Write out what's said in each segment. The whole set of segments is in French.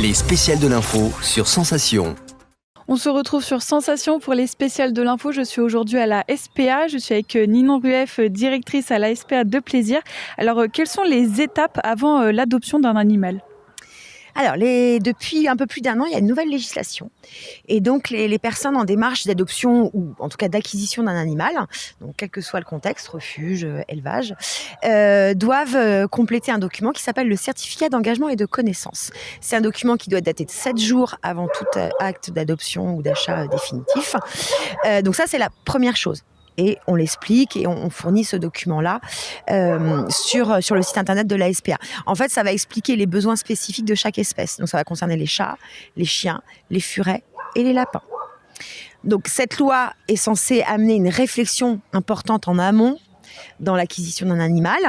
Les spéciales de l'info sur Sensation. On se retrouve sur Sensation pour les spéciales de l'info. Je suis aujourd'hui à la SPA. Je suis avec Ninon Rueff, directrice à la SPA de Plaisir. Alors, quelles sont les étapes avant l'adoption d'un animal ? Alors, depuis un peu plus d'1 an, il y a une nouvelle législation. Et donc, les personnes en démarche d'adoption ou en tout cas d'acquisition d'un animal, donc quel que soit le contexte, refuge, élevage, doivent compléter un document qui s'appelle le certificat d'engagement et de connaissance. C'est un document qui doit dater de 7 jours avant tout acte d'adoption ou d'achat définitif. Donc ça, c'est la première chose. Et on l'explique et on fournit ce document-là sur le site internet de la SPA. En fait, ça va expliquer les besoins spécifiques de chaque espèce. Donc, ça va concerner les chats, les chiens, les furets et les lapins. Donc, cette loi est censée amener une réflexion importante en amont dans l'acquisition d'un animal.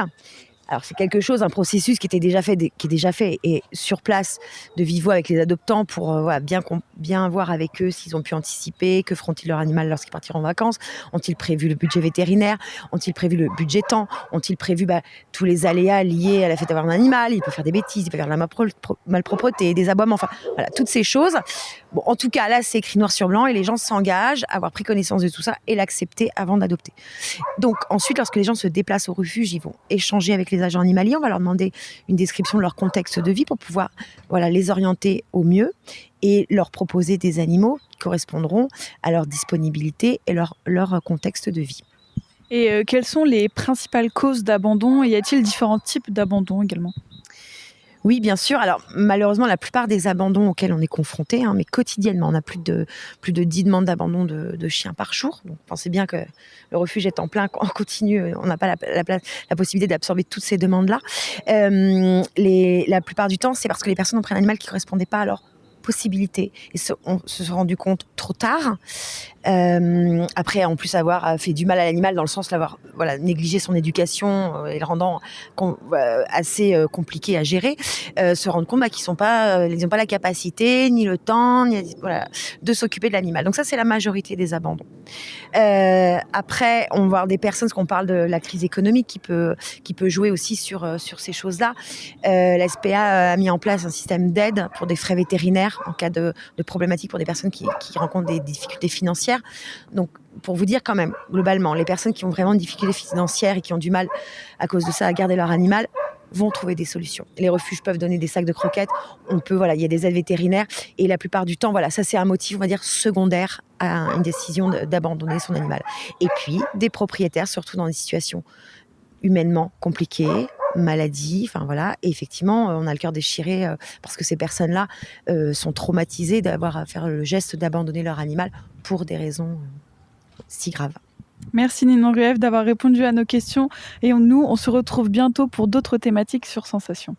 Alors, c'est quelque chose, un processus qui est déjà fait et sur place de vive voix avec les adoptants pour bien voir avec eux s'ils ont pu anticiper, que feront-ils leur animal lorsqu'ils partiront en vacances, ont-ils prévu le budget vétérinaire, ont-ils prévu le budget temps, ont-ils prévu tous les aléas liés à la fait d'avoir un animal, il peut faire des bêtises, il peut faire de la malpropreté, des aboiements, enfin voilà, toutes ces choses. Bon, en tout cas, là, c'est écrit noir sur blanc et les gens s'engagent à avoir pris connaissance de tout ça et l'accepter avant d'adopter. Donc ensuite, lorsque les gens se déplacent au refuge, ils vont échanger avec les agents animaliers. On va leur demander une description de leur contexte de vie pour pouvoir les orienter au mieux et leur proposer des animaux qui correspondront à leur disponibilité et leur contexte de vie. Et quelles sont les principales causes d'abandon ? Et y a-t-il différents types d'abandon également ? Oui, bien sûr. Alors, malheureusement, la plupart des abandons auxquels on est confronté, mais quotidiennement, on a plus de 10 demandes d'abandon de chiens par jour. Donc, pensez bien que le refuge est en continu. On n'a pas la possibilité d'absorber toutes ces demandes-là. La plupart du temps, c'est parce que les personnes ont pris un animal qui ne correspondait pas à leur possibilité et on se sont rendu compte trop tard. Après, en plus, avoir fait du mal à l'animal dans le sens d'avoir négligé son éducation et le rendant assez compliqué à gérer, se rendre compte qu'ils n'ont pas la capacité ni le temps de s'occuper de l'animal. Donc ça, c'est la majorité des abandons. Après, on va avoir des personnes, parce qu'on parle de la crise économique qui peut jouer aussi sur ces choses-là. La SPA a mis en place un système d'aide pour des frais vétérinaires en cas de problématiques pour des personnes qui rencontrent des difficultés financières. Donc, pour vous dire quand même, globalement, les personnes qui ont vraiment une difficulté financière et qui ont du mal à cause de ça à garder leur animal vont trouver des solutions. Les refuges peuvent donner des sacs de croquettes. Il y a des aides vétérinaires et la plupart du temps, ça c'est un motif, on va dire, secondaire à une décision d'abandonner son animal. Et puis, des propriétaires, surtout dans des situations humainement compliquées, maladie, et effectivement, on a le cœur déchiré parce que ces personnes-là sont traumatisées d'avoir à faire le geste d'abandonner leur animal pour des raisons si graves. Merci Ninon Rueff d'avoir répondu à nos questions et on se retrouve bientôt pour d'autres thématiques sur Sensation.